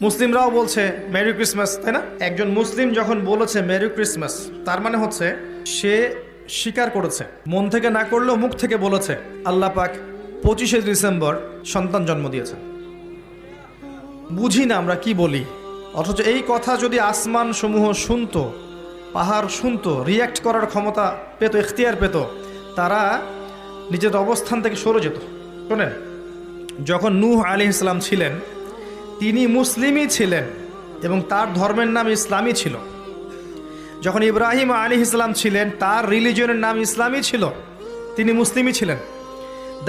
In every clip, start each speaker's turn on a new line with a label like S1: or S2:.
S1: মুসলিমরাও বলছে merry Christmas, তাই না? একজন মুসলিম যখন বলেছে মেরি ক্রিসমাস, তার মানে হচ্ছে সে স্বীকার করেছে, মন থেকে না করলেও মুখ থেকে বলেছে আল্লাহ পাক 25শে ডিসেম্বর সন্তান জন্ম দিয়েছেন। বুঝি না আমরা কি বলি, অথচ এই কথা যদি আসমান সমূহ শুনতো, পাহাড় শুনতো, রিয়্যাক্ট করার ক্ষমতা পেত, এখতিয়ার পেত, তারা নিজের অবস্থান থেকে সরে যেত। শোনেন, যখন নূহ আলাইহিস সালাম ছিলেন তিনি মুসলিমই ছিলেন এবং তার ধর্মের নাম ইসলামই ছিল। যখন ইব্রাহিম আলাইহিস সালাম ছিলেন তার রিলিজিয়নের নাম ইসলামই ছিল, তিনি মুসলিমই ছিলেন।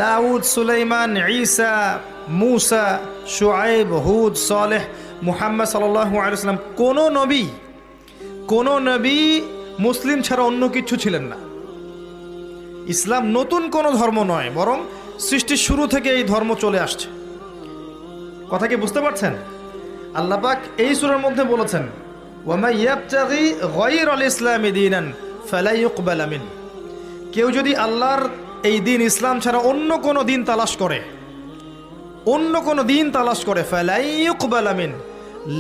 S1: দাউদ, সুলাইমান, ঈসা, মূসা, শুআয়ব, হুদ, সালেহ, মুহাম্মদ সাল্লাল্লাহু আলাইহি ওয়াসাল্লাম, কোনো নবী মুসলিম ছাড়া অন্য কিছু ছিলেন না। ইসলাম নতুন কোনো ধর্ম নয়, বরং সৃষ্টির শুরু থেকে এই ধর্ম চলে আসছে। কথা কি বুঝতে পারছেন? আল্লাহ পাক এই সূরার মধ্যে বলেছেন ওয়ামা ইয়াবতাগি গায়রাল ইসলামি দীনান ফালা ইউকবাল মিন, কেউ যদি আল্লাহর এই দিন ইসলাম ছাড়া অন্য কোনো দিন তালাশ করে ফালা ইউকবাল মিন,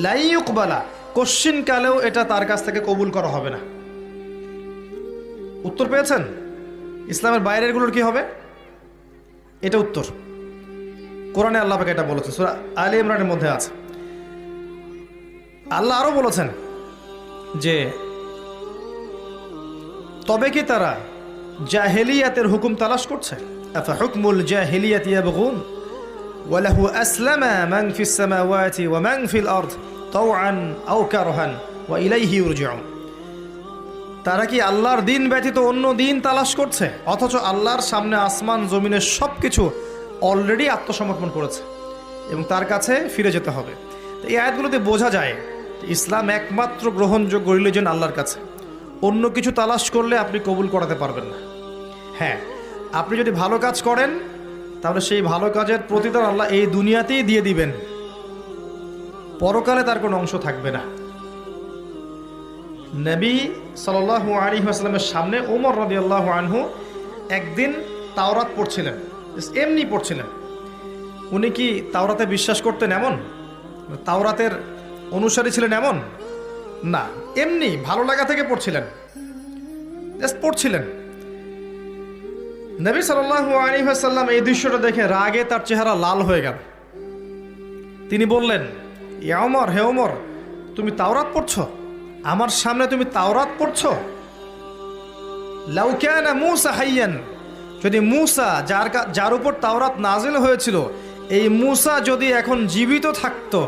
S1: লা ইউকবালা, কোশ্চিন কালেও এটা তার কাছ থেকে কবুল করা হবে না। উত্তর পেয়েছেন? ইসলামের বাইরের গুলোর কি হবে? এটা উত্তর। কোরআনে আল্লাহ পাক এটা বলেছেন, সূরা আলে ইমরানের মধ্যে আছে। আল্লাহ আরো বলেছেন যে তবে কি তারা জাহেলিয়াতের হুকুম তালাশ করছে? আফা হুকমুল জাহেলিয়াতি ইয়াবগুন ওয়া লাহু আসলামা মান ফিস সামাওয়াতি ওয়া মান ফিল আরদ তাওআন আও কারহান ওয়া ইলাইহি ইরজিউন। তারা কি আল্লাহর দিন ব্যতীত অন্য দিন তালাশ করছে, অথচ আল্লাহর সামনে আসমান জমিনের সবকিছু অলরেডি আত্মসমর্পণ করেছে এবং তার কাছে ফিরে যেতে হবে। এই আয়াতগুলোতে বোঝা যায় ইসলাম একমাত্র গ্রহণযোগ্য রিলিজিয়ন আল্লাহর কাছে। অন্য কিছু তালাশ করলে আপনি কবুল করাতে পারবেন না। হ্যাঁ, আপনি যদি ভালো কাজ করেন তাহলে সেই ভালো কাজের প্রতিদান আল্লাহ এই দুনিয়াতেই দিয়ে দিবেন, পরকালে তার কোনো অংশ থাকবে না। নবী সাল্লাল্লাহু আলাইহি ওয়াসাল্লামের সামনে ওমর রাদিয়াল্লাহু আনহু একদিন তাওরাত পড়ছিলেন, এমনি পড়ছিলেন। উনি কি তাওরাতে বিশ্বাস করতেন এমন? তাওরাতের অনুসারী ছিলেন এমন না, এমনি ভালো লাগা থেকে পড়ছিলেন, জাস্ট পড়ছিলেন। নবী সাল্লাল্লাহু আলাইহি ওয়াসাল্লাম এই দৃশ্যটা দেখে রাগে তার চেহারা লাল হয়ে গেল। তিনি বললেন, ইয়া ওমর, হে ওমর, তুমি তাওরাত পড়ছো? আমার সামনে তুমি তাওরাত পড়ছো? লাউ কানা মূসা হাইয়ান, যদি মূসা যার উপর তাওরাত নাজিল হয়েছিল, এই মূসা যদি এখন জীবিত থাকতো